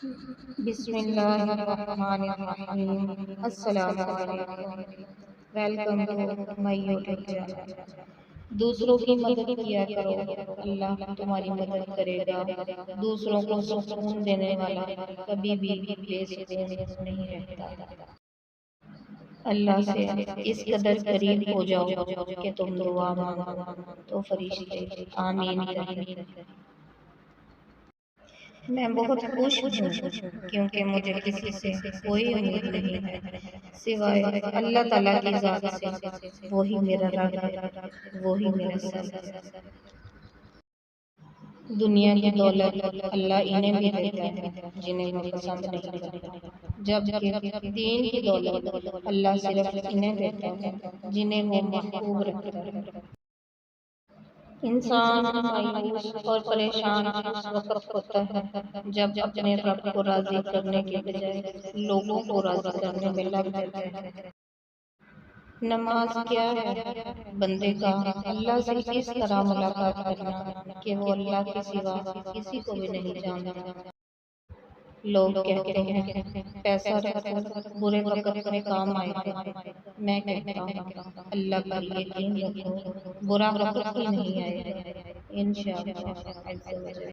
بسم اللہ الرحمن الرحیم۔ السلام علیکم۔ Welcome to my YouTube channel. دوسروں کی مدد کیا کرو، اللہ تمہاری مدد کرے گا۔ دوسروں کو سکون دینے والا کبھی بھی بے سکون نہیں رہتا۔ اللہ سے اس قدر قریب ہو جاؤ کہ تم دعا مانگو تو فرشتے آمین کہیں۔ میں بہت خوش ہوں کیونکہ مجھے کسی سے کوئی امید نہیں ہے سوائے اللہ تعالیٰ کی ذات سے۔ وہی میرا رب ہے، وہی میرا سب ہے۔ دنیا کی دولت اللہ انہیں بھی دیتا ہے جنہیں وہ پسند نہیں کرتا، جبکہ دین کی دولت اللہ صرف انہیں دیتا ہے جنہیں وہ محبوب رکھتا ہے۔ انسان مایوس اور پریشان اس وقت ہوتا ہے جب اپنے رب کو راضی کرنے کے بجائے لوگوں کو راضی کرنے میں لگ جاتا ہے۔ نماز کیا ہے؟ بندے کا اللہ سے اس طرح ملاقات کرنا کہ وہ اللہ کے سوا کسی کو بھی نہیں جانتا۔ لوگ کہتے ہیں پیسہ رکھو برے وقت میں کام آئے گا۔ میں کہتا ہوں اللہ پر یقین رکھو برا وقت ہی نہیں آئے گا، انشاءاللہ۔